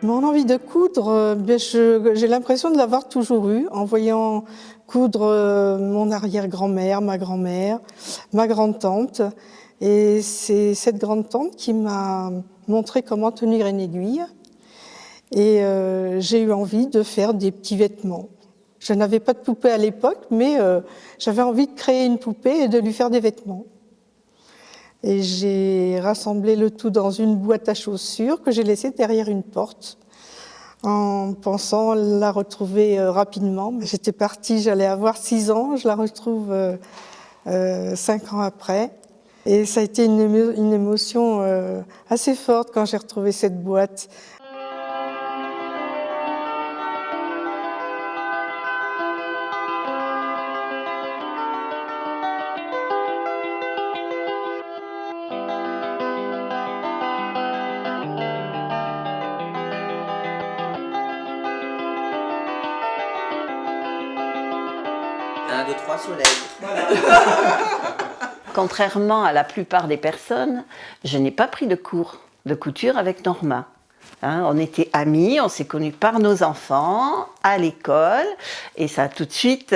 Mon envie de coudre, j'ai l'impression de l'avoir toujours eue en voyant coudre mon arrière-grand-mère, ma grande-tante. Et c'est cette grande-tante qui m'a montré comment tenir une aiguille. Et j'ai eu envie de faire des petits vêtements. Je n'avais pas de poupée à l'époque, mais j'avais envie de créer une poupée et de lui faire des vêtements. Et j'ai rassemblé le tout dans une boîte à chaussures que j'ai laissée derrière une porte en pensant la retrouver rapidement. J'étais partie, j'allais avoir 6 ans, je la retrouve 5 ans après. Et ça a été une émotion assez forte quand j'ai retrouvé cette boîte. Un, deux, trois, soleil. Voilà. Contrairement à la plupart des personnes, je n'ai pas pris de cours de couture avec Norma. Hein, on était amis, on s'est connus par nos enfants, à l'école, et ça a tout de suite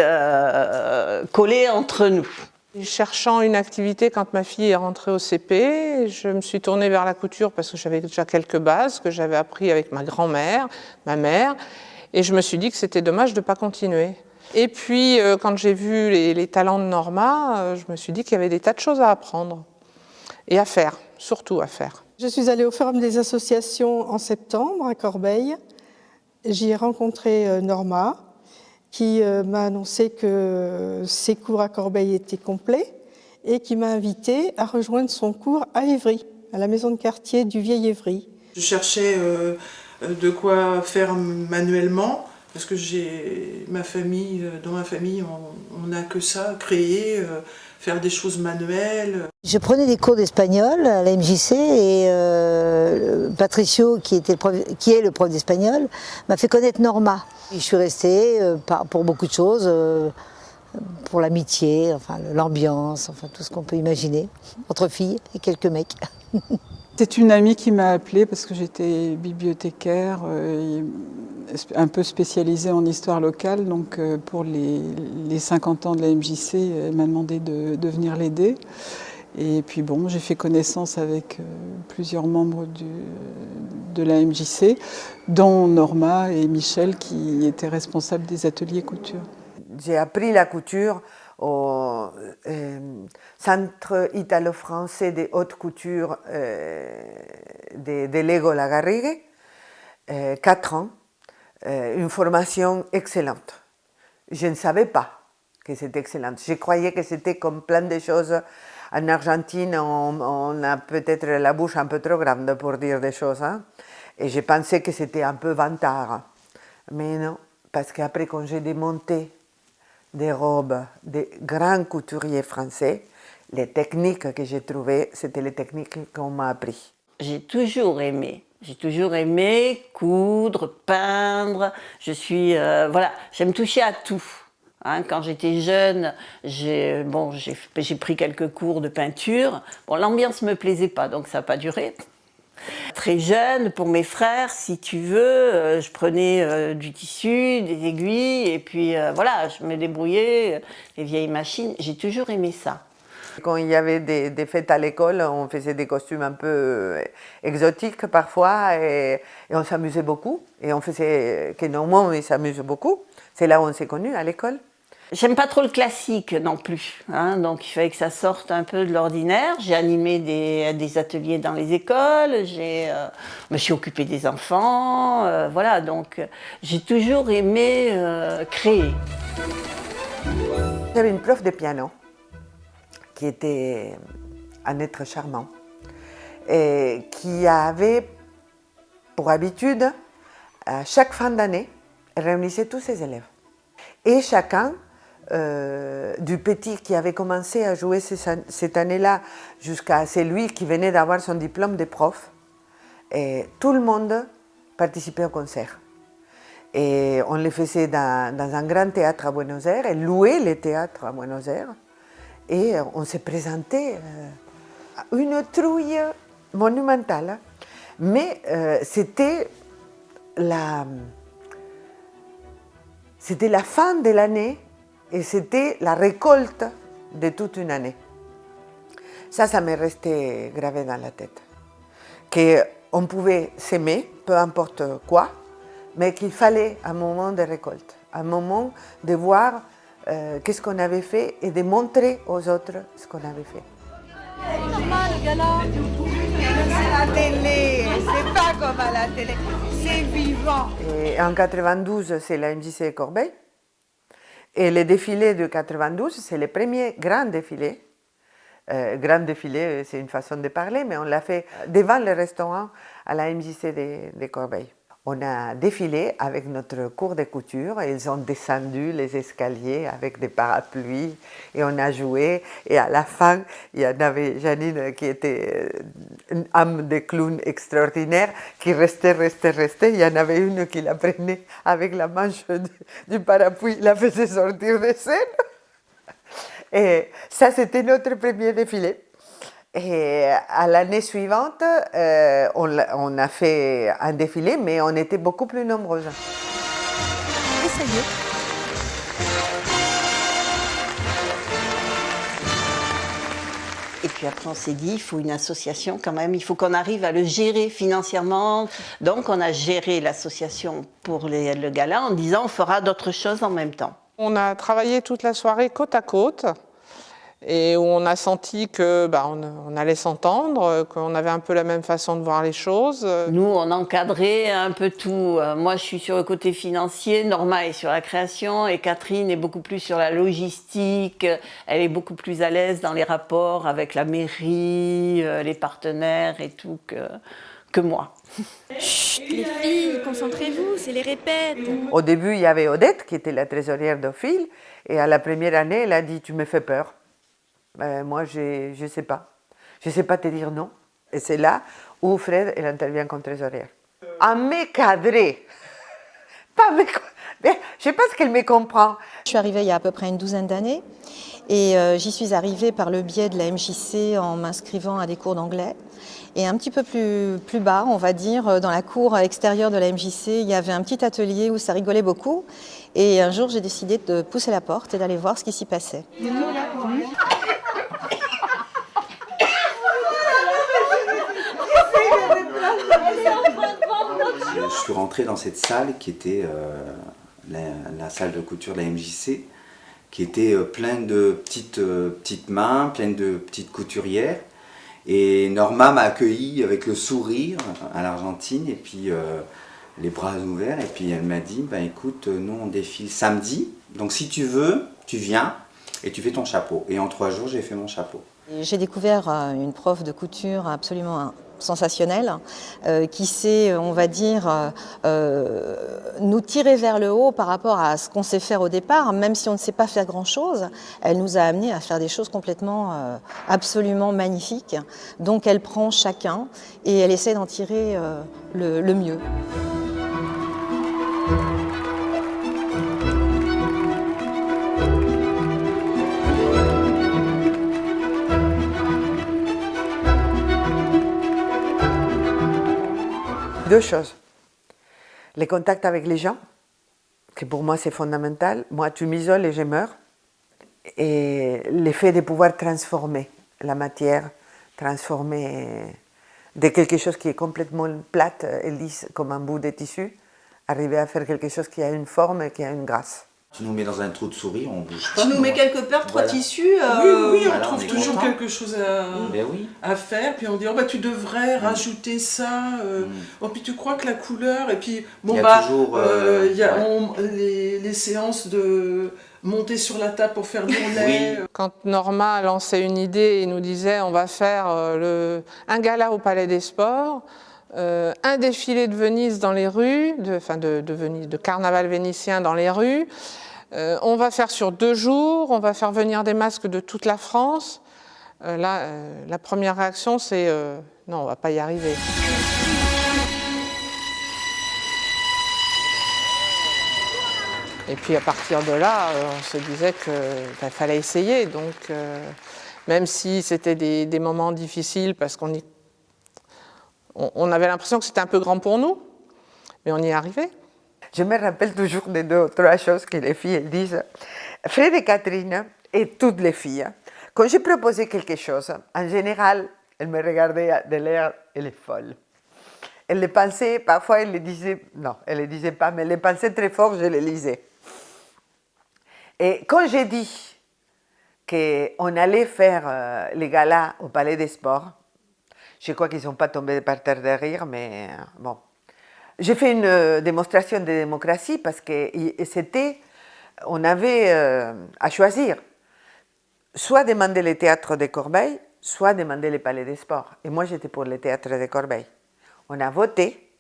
collé entre nous. Cherchant une activité quand ma fille est rentrée au CP, je me suis tournée vers la couture parce que j'avais déjà quelques bases que j'avais appris avec ma grand-mère, ma mère, et je me suis dit que c'était dommage de ne pas continuer. Et puis, quand j'ai vu les talents de Norma, je me suis dit qu'il y avait des tas de choses à apprendre et à faire, surtout à faire. Je suis allée au Forum des associations en septembre à Corbeil. J'y ai rencontré Norma, qui m'a annoncé que ses cours à Corbeil étaient complets et qui m'a invitée à rejoindre son cours à Évry, à la maison de quartier du Vieil Évry. Je cherchais de quoi faire manuellement, parce que dans ma famille, on n'a que ça, créer, faire des choses manuelles. Je prenais des cours d'espagnol à la MJC et Patricio, qui est le prof d'espagnol, m'a fait connaître Norma. Je suis restée pour beaucoup de choses, pour l'amitié, enfin, l'ambiance, enfin, tout ce qu'on peut imaginer, entre filles et quelques mecs. C'est une amie qui m'a appelée parce que j'étais bibliothécaire, un peu spécialisée en histoire locale. Donc pour les 50 ans de la MJC, elle m'a demandé de venir l'aider. Et puis bon, j'ai fait connaissance avec plusieurs membres de la MJC, dont Norma et Michel qui étaient responsables des ateliers couture. J'ai appris la couture au Centre italo-français de haute couture de Lego La Garrigue, 4 ans, une formation excellente. Je ne savais pas que c'était excellent. Je croyais que c'était comme plein de choses. En Argentine, on a peut-être la bouche un peu trop grande pour dire des choses, hein? Et je pensais que c'était un peu vantard. Mais non, parce qu'après quand j'ai démonté des robes de grands couturiers français, les techniques que j'ai trouvées, c'était les techniques qu'on m'a appris. J'ai toujours aimé coudre, peindre. Voilà, j'aime toucher à tout. Hein, quand j'étais jeune, j'ai pris quelques cours de peinture. Bon, l'ambiance me plaisait pas, donc ça n'a pas duré. Très jeune, pour mes frères, si tu veux, je prenais du tissu, des aiguilles, et puis voilà, je me débrouillais, les vieilles machines. J'ai toujours aimé ça. Quand il y avait des fêtes à l'école, on faisait des costumes un peu exotiques parfois, et on s'amusait beaucoup. Et on faisait que normalement, on s'amuse beaucoup. C'est là où on s'est connus, à l'école. J'aime pas trop le classique non plus, hein, donc il fallait que ça sorte un peu de l'ordinaire. J'ai animé des ateliers dans les écoles, me suis occupée des enfants, voilà, donc j'ai toujours aimé créer. J'avais une prof de piano qui était un être charmant et qui avait pour habitude, à chaque fin d'année, elle réunissait tous ses élèves. Et chacun, du petit qui avait commencé à jouer cette année-là jusqu'à celui qui venait d'avoir son diplôme de prof, et tout le monde participait au concert. Et on le faisait dans un grand théâtre à Buenos Aires, elle louait le théâtre à Buenos Aires, et on se présentait une trouille monumentale. Mais c'était c'était la fin de l'année et c'était la récolte de toute une année. Ça m'est resté gravé dans la tête. Qu'on pouvait s'aimer, peu importe quoi, mais qu'il fallait un moment de récolte, un moment de voir qu'est-ce qu'on avait fait et de montrer aux autres ce qu'on avait fait. C'est la télé, c'est pas comme à la télé, c'est vivant. Et en 92, c'est la MJC Corbeil. Et le défilé de 92, c'est le premier grand défilé. Grand défilé, c'est une façon de parler, mais on l'a fait devant le restaurant à la MJC de Corbeil. On a défilé avec notre cours de couture et ils ont descendu les escaliers avec des parapluies et on a joué. Et à la fin, il y en avait Janine qui était une âme de clown extraordinaire qui restait. Il y en avait une qui la prenait avec la manche du parapluie, la faisait sortir de scène. Et ça, c'était notre premier défilé. Et à l'année suivante, on a fait un défilé, mais on était beaucoup plus nombreuses. Et ça y est. Et puis après, on s'est dit, il faut une association quand même, il faut qu'on arrive à le gérer financièrement. Donc, on a géré l'association pour le gala en disant, on fera d'autres choses en même temps. On a travaillé toute la soirée côte à côte. Et où on a senti que on allait s'entendre, qu'on avait un peu la même façon de voir les choses. Nous, on encadrait un peu tout. Moi, je suis sur le côté financier, Norma est sur la création et Catherine est beaucoup plus sur la logistique. Elle est beaucoup plus à l'aise dans les rapports avec la mairie, les partenaires et tout que moi. Chut, les filles, concentrez-vous, c'est les répètes. Au début, il y avait Odette qui était la trésorière d'Ophil et à la première année, elle a dit « tu me fais peur ». Moi, je ne sais pas. Je ne sais pas te dire non. Et c'est là où Fred, elle intervient comme trésorière. À me cadrer. Je ne sais pas ce qu'elle me comprend. Je suis arrivée il y a à peu près une douzaine d'années et j'y suis arrivée par le biais de la MJC en m'inscrivant à des cours d'anglais. Et un petit peu plus bas, on va dire, dans la cour extérieure de la MJC, il y avait un petit atelier où ça rigolait beaucoup. Et un jour, j'ai décidé de pousser la porte et d'aller voir ce qui s'y passait. Je suis rentré dans cette salle qui était la salle de couture de la MJC, qui était pleine de petites mains, pleine de petites couturières. Et Norma m'a accueilli avec le sourire à l'Argentine et puis les bras ouverts. Et puis elle m'a dit, écoute, nous on défile samedi, donc si tu veux, tu viens et tu fais ton chapeau. Et en 3 jours, j'ai fait mon chapeau. J'ai découvert une prof de couture absolument sensationnelle qui sait, on va dire, nous tirer vers le haut par rapport à ce qu'on sait faire au départ, même si on ne sait pas faire grand-chose. Elle nous a amenés à faire des choses complètement, absolument magnifiques. Donc elle prend chacun et elle essaie d'en tirer le mieux. Deux choses. Les contacts avec les gens, que pour moi c'est fondamental. Moi, tu m'isoles et je meurs. Et l'effet de pouvoir transformer la matière, transformer de quelque chose qui est complètement plate et lisse comme un bout de tissu, arriver à faire quelque chose qui a une forme et qui a une grâce. Tu nous mets dans un trou de souris, on bouge pas. Tu nous mets quelque part 3 tissus. Oui, on trouve toujours content. quelque chose à faire. Puis on dit, tu devrais rajouter ça. Puis tu crois que la couleur. Et puis, il y a les séances de monter sur la table pour faire le lait. Quand Norma a lancé une idée et nous disait, on va faire un gala au Palais des Sports, un défilé de Venise dans les rues, de carnaval vénitien dans les rues. On va faire sur 2 jours, on va faire venir des masques de toute la France. La première réaction, c'est non, on ne va pas y arriver. Et puis à partir de là, on se disait qu'il fallait essayer. Donc, même si c'était des moments difficiles, parce qu'on avait l'impression que c'était un peu grand pour nous, Mais on y est arrivé. Je me rappelle toujours de 2 ou 3 choses que les filles elles disent. Fred et Catherine, et toutes les filles, quand je proposais quelque chose, en général, elles me regardaient de l'air, elle est folle. Elles les pensaient, parfois elles les disaient, non, elles ne les disaient pas, mais elles les pensaient très fort, je les lisais. Et quand j'ai dit qu'on allait faire les galas au Palais des Sports, je crois qu'ils ne sont pas tombés par terre de rire, mais bon. J'ai fait une démonstration de démocratie parce que c'était, on avait à choisir, soit demander le théâtre de Corbeil, soit demander le Palais des Sports. Et moi, j'étais pour le théâtre de Corbeil. On a voté,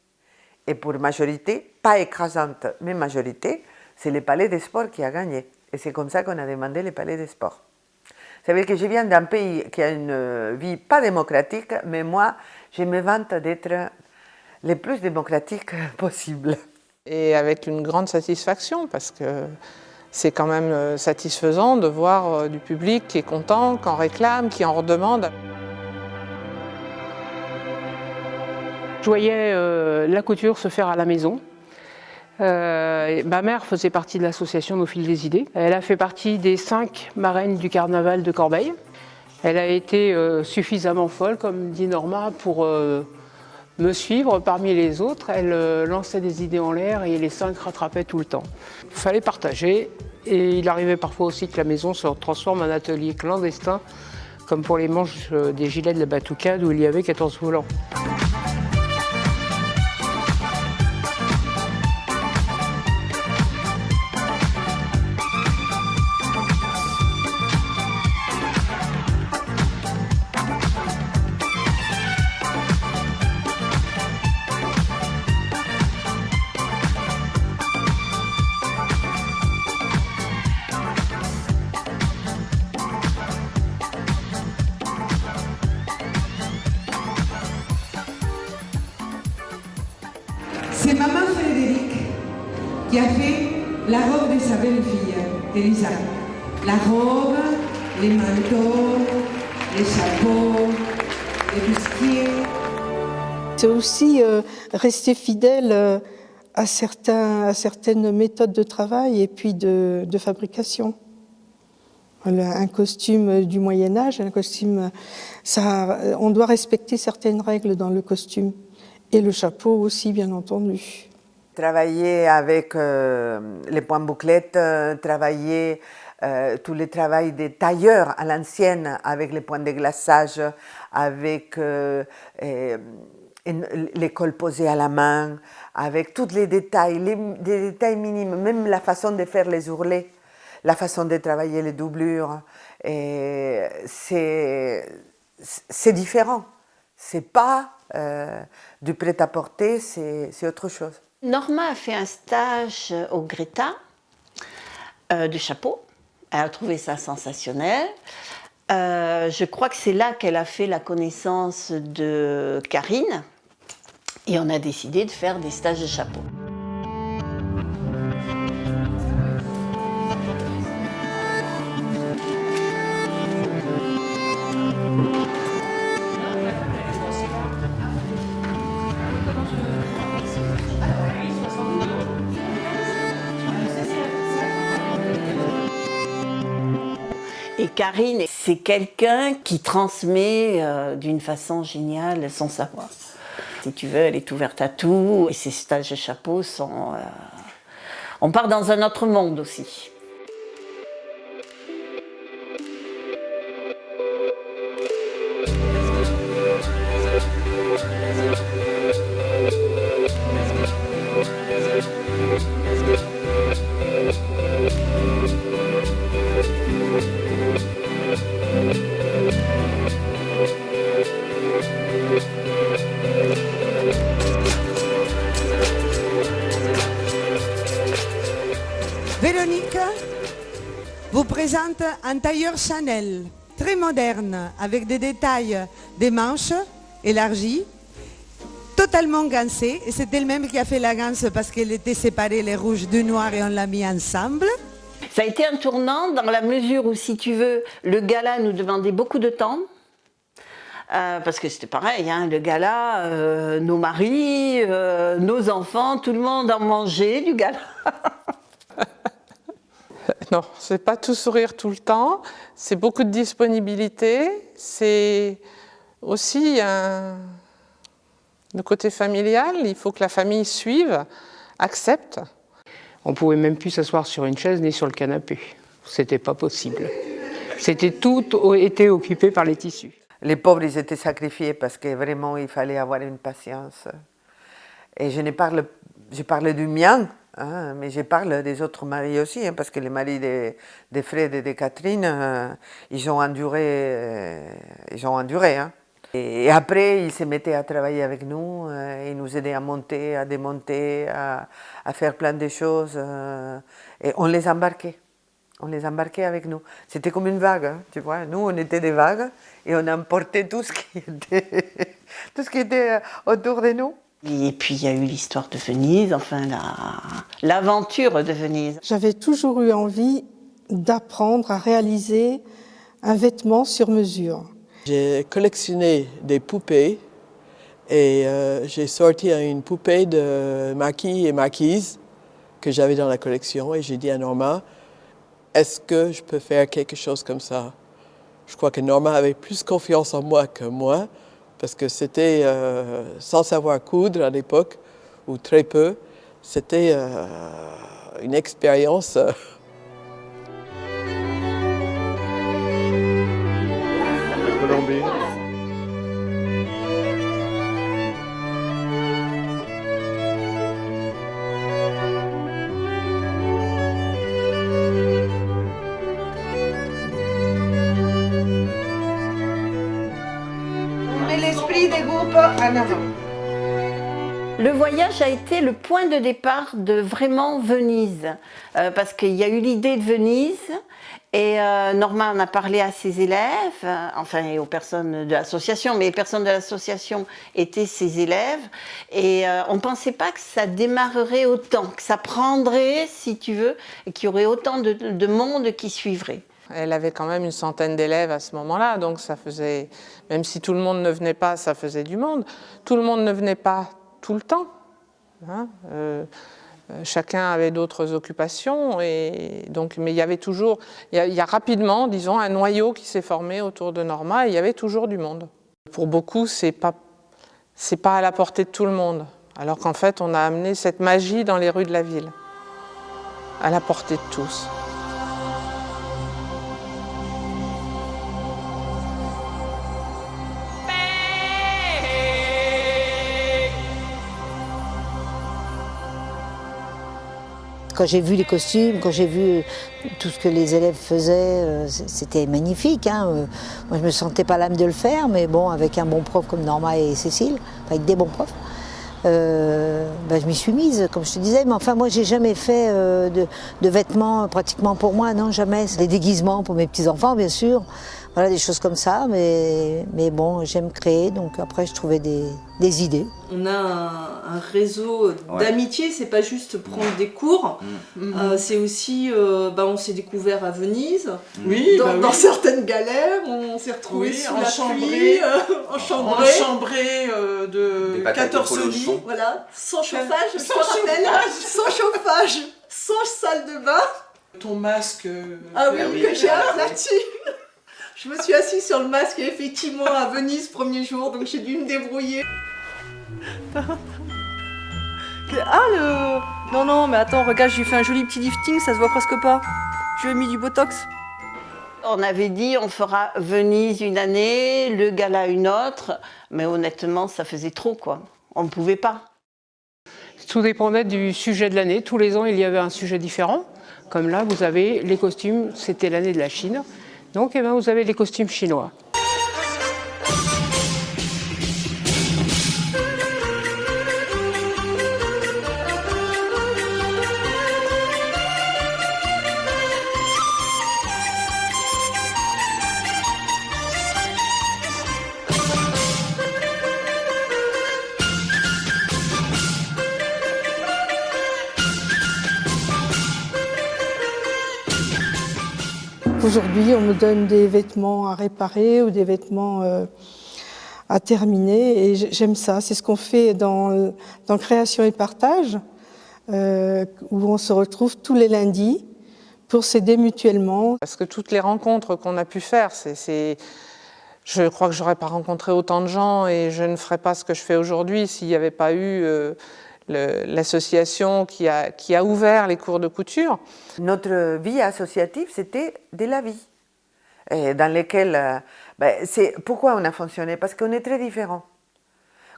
et pour majorité, pas écrasante, mais majorité, c'est le Palais des Sports qui a gagné. Et c'est comme ça qu'on a demandé le Palais des Sports. Ça veut dire que je viens d'un pays qui a une vie pas démocratique, mais moi, je me vante d'être le plus démocratique possible. Et avec une grande satisfaction, parce que c'est quand même satisfaisant de voir du public qui est content, qui en réclame, qui en redemande. Je voyais la couture se faire à la maison. Ma mère faisait partie de l'association Au fil des idées. Elle a fait partie des 5 marraines du carnaval de Corbeil. Elle a été suffisamment folle, comme dit Norma, pour me suivre parmi les autres. Elle lançait des idées en l'air et les 5 rattrapaient tout le temps. Il fallait partager et il arrivait parfois aussi que la maison se transforme en atelier clandestin, comme pour les manches des gilets de la Batucade où il y avait 14 volants. C'est maman Frédéric qui a fait la robe de sa belle-fille, Elisa. La robe, les manteaux, les chapeaux, les bustiers. C'est aussi rester fidèle à certaines méthodes de travail et puis de fabrication. Un costume du Moyen-Âge, un costume, on doit respecter certaines règles dans le costume. Et le chapeau aussi, bien entendu. Travailler avec les points bouclettes, travailler tout le travail des tailleurs à l'ancienne, avec les points de glaçage, avec les cols posés à la main, avec tous les détails, des détails minimes, même la façon de faire les ourlets, la façon de travailler les doublures, c'est différent. C'est pas du prêt-à-porter, c'est autre chose. Norma a fait un stage au Greta de chapeau. Elle a trouvé ça sensationnel. Je crois que c'est là qu'elle a fait la connaissance de Karine. Et on a décidé de faire des stages de chapeau. Et Karine, c'est quelqu'un qui transmet d'une façon géniale son savoir. Si tu veux, elle est ouverte à tout. Et ses stages de chapeau sont... On part dans un autre monde aussi. Véronique vous présente un tailleur Chanel, très moderne, avec des détails des manches élargies, totalement gancées. Et c'est elle-même qui a fait la ganse parce qu'elle était séparée, les rouges du noir, et on l'a mis ensemble. Ça a été un tournant dans la mesure où, si tu veux, le gala nous demandait beaucoup de temps. parce que c'était pareil, hein, le gala, nos maris, nos enfants, tout le monde en mangeait du gala. Non, c'est pas tout sourire tout le temps, c'est beaucoup de disponibilité, c'est aussi le côté familial, il faut que la famille suive, accepte. On pouvait même plus s'asseoir sur une chaise ni sur le canapé. C'était pas possible. Tout était occupé par les tissus. Les pauvres, ils étaient sacrifiés parce que vraiment, il fallait avoir une patience. Et je parle du mien, hein, mais je parle des autres maris aussi, hein, parce que les maris de Fred et de Catherine, ils ont enduré. Hein. Et après, ils se mettaient à travailler avec nous, ils nous aidaient à monter, à démonter, à faire plein de choses. Et on les embarquait. On les embarquait avec nous. C'était comme une vague, hein, tu vois. Nous, on était des vagues et on emportait tout ce qui était autour de nous. Et puis, il y a eu l'histoire de Venise, enfin, l'aventure de Venise. J'avais toujours eu envie d'apprendre à réaliser un vêtement sur mesure. J'ai collectionné des poupées et j'ai sorti une poupée de maquis et maquise que j'avais dans la collection et j'ai dit à Norma, est-ce que je peux faire quelque chose comme ça? Je crois que Norma avait plus confiance en moi que moi parce que c'était sans savoir coudre à l'époque ou très peu, c'était une expérience. Colombie. On met l'esprit des groupes en avant. Le voyage a été le point de départ de vraiment Venise, parce qu'il y a eu l'idée de Venise et Norma en a parlé à ses élèves, enfin et aux personnes de l'association, mais les personnes de l'association étaient ses élèves et on ne pensait pas que ça démarrerait autant, que ça prendrait, si tu veux, et qu'il y aurait autant de monde qui suivrait. Elle avait quand même une centaine d'élèves à ce moment-là, donc ça faisait, même si tout le monde ne venait pas, ça faisait du monde. Tout le monde ne venait pas tout le temps. Hein, chacun avait d'autres occupations, et donc, mais il y avait toujours, il y a rapidement, disons, un noyau qui s'est formé autour de Norma, et il y avait toujours du monde. Pour beaucoup, c'est pas à la portée de tout le monde, alors qu'en fait, on a amené cette magie dans les rues de la ville, à la portée de tous. Quand j'ai vu les costumes, quand j'ai vu tout ce que les élèves faisaient, c'était magnifique. Hein. Moi, je me sentais pas l'âme de le faire, mais bon, avec un bon prof comme Norma et Cécile, avec des bons profs, je m'y suis mise, comme je te disais. Mais enfin, moi, j'ai jamais fait de vêtements pratiquement pour moi, non, jamais. Des déguisements pour mes petits-enfants, bien sûr. Voilà, des choses comme ça, mais bon, j'aime créer, donc après, je trouvais des idées. On a un réseau d'amitié, c'est pas juste prendre des cours, c'est aussi, on s'est découvert à Venise, dans certaines galères, on s'est retrouvés sous la pluie, enchambrés de 14 lits, voilà, sans chauffage, sans chauffage, sans salle de bain. Ton masque... que j'ai là-dessus. Je me suis assise sur le masque effectivement à Venise premier jour, donc j'ai dû me débrouiller. Non, mais attends, regarde, je lui ai fait un joli petit lifting, ça se voit presque pas. Je lui ai mis du Botox. On avait dit on fera Venise une année, le gala une autre, mais honnêtement ça faisait trop quoi, on ne pouvait pas. Tout dépendait du sujet de l'année, tous les ans il y avait un sujet différent, comme là vous avez les costumes, c'était l'année de la Chine, donc vous avez les costumes chinois. Aujourd'hui, on me donne des vêtements à réparer ou des vêtements à terminer et j'aime ça. C'est ce qu'on fait dans Création et Partage, où on se retrouve tous les lundis pour s'aider mutuellement. Parce que toutes les rencontres qu'on a pu faire, je crois que j'aurais pas rencontré autant de gens et je ne ferais pas ce que je fais aujourd'hui s'il n'y avait pas eu l'association qui a ouvert les cours de couture. Notre vie associative, c'était de la vie, et dans laquelle, c'est pourquoi on a fonctionné, parce qu'on est très différents.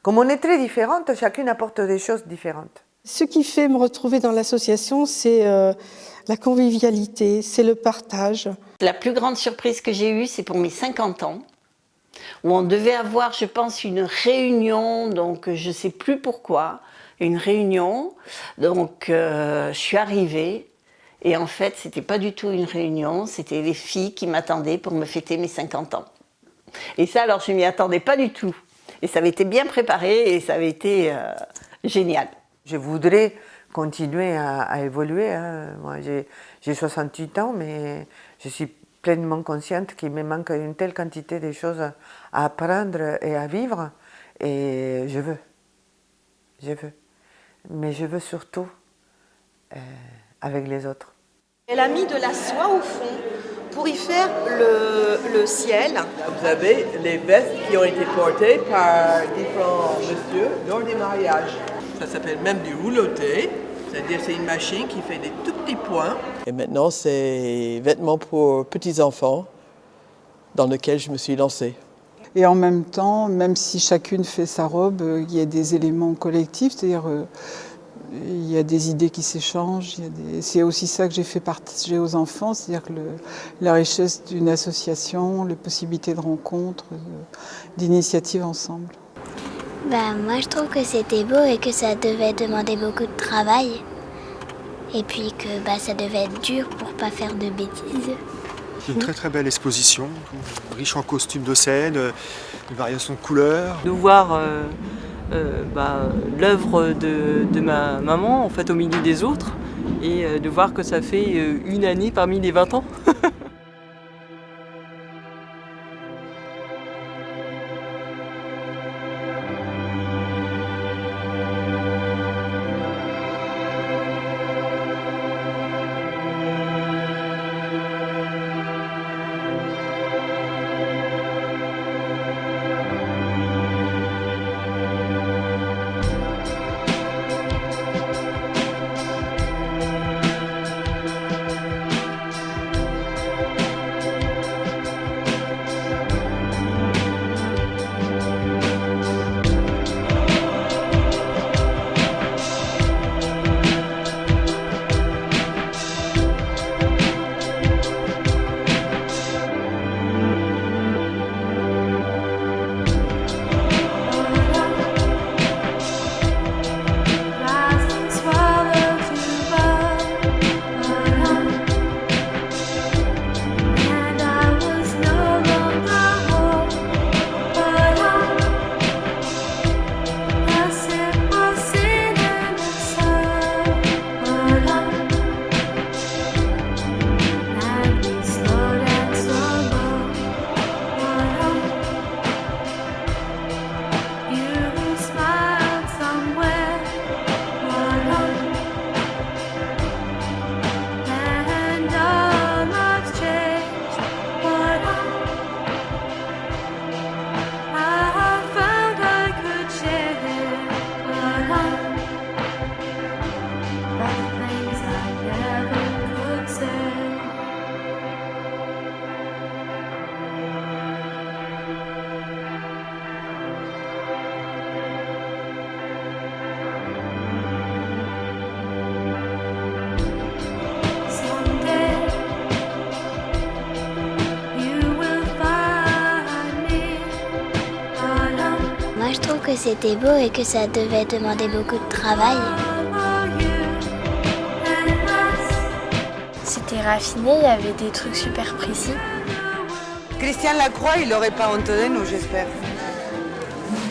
Comme on est très différentes, chacune apporte des choses différentes. Ce qui fait me retrouver dans l'association, c'est la convivialité, c'est le partage. La plus grande surprise que j'ai eue, c'est pour mes 50 ans, où on devait avoir, je pense, une réunion, donc je ne sais plus pourquoi, une réunion. Donc je suis arrivée, et en fait, ce n'était pas du tout une réunion, c'était les filles qui m'attendaient pour me fêter mes 50 ans. Et ça, alors, je ne m'y attendais pas du tout. Et ça avait été bien préparé, et ça avait été génial. Je voudrais continuer à évoluer. Hein. Moi, j'ai 68 ans, mais je suis pleinement consciente qu'il me manque une telle quantité de choses à apprendre et à vivre. Et je veux. Mais je veux surtout avec les autres. Elle a mis de la soie au fond pour y faire le ciel. Là, vous avez les vestes qui ont été portées par différents messieurs lors des mariages. Ça s'appelle même du rouloté, c'est-à-dire c'est une machine qui fait des tout petits points. Et maintenant, c'est vêtements pour petits-enfants dans lesquels je me suis lancée. Et en même temps, même si chacune fait sa robe, il y a des éléments collectifs, c'est-à-dire il y a des idées qui s'échangent. C'est aussi ça que j'ai fait partager aux enfants, c'est-à-dire que la richesse d'une association, les possibilités de rencontres, d'initiatives ensemble. Moi, je trouve que c'était beau et que ça devait demander beaucoup de travail. Et puis que ça devait être dur pour pas faire de bêtises. Une très très belle exposition, riche en costumes de scène, une variation de couleurs. De voir l'œuvre de ma maman en fait, au milieu des autres et de voir que ça fait une année parmi les 20 ans. Moi, je trouve que c'était beau et que ça devait demander beaucoup de travail. C'était raffiné, il y avait des trucs super précis. Christian Lacroix, il n'aurait pas honte de nous, j'espère.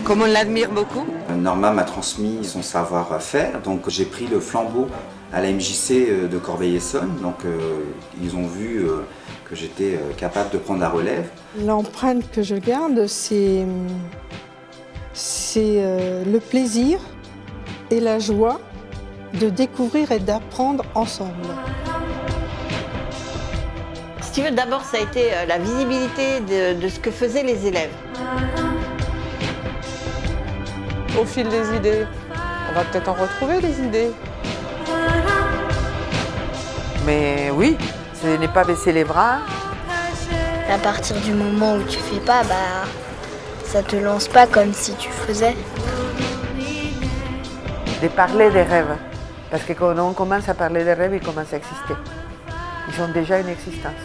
Comme on l'admire beaucoup. Norma m'a transmis son savoir-faire, donc j'ai pris le flambeau à la MJC de Corbeil-Essonnes. Donc ils ont vu que j'étais capable de prendre la relève. L'empreinte que je garde, c'est c'est le plaisir et la joie de découvrir et d'apprendre ensemble. Si tu veux, d'abord, ça a été la visibilité de ce que faisaient les élèves. Au fil des idées, on va peut-être en retrouver des idées. Mais oui, ce n'est pas baisser les bras. À partir du moment où tu fais pas, ça te lance pas comme si tu faisais. De parler des rêves. Parce que quand on commence à parler des rêves, ils commencent à exister. Ils ont déjà une existence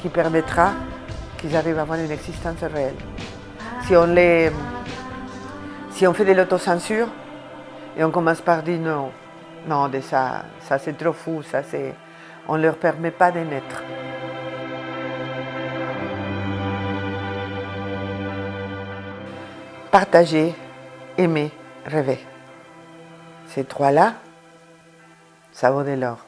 qui permettra qu'ils arrivent à avoir une existence réelle. Si on fait de l'autocensure et on commence par dire non, ça c'est trop fou, on ne leur permet pas de naître. Partager, aimer, rêver. Ces trois-là, ça vaut de l'or.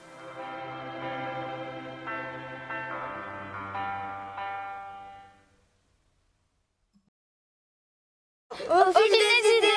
Au fil des idées.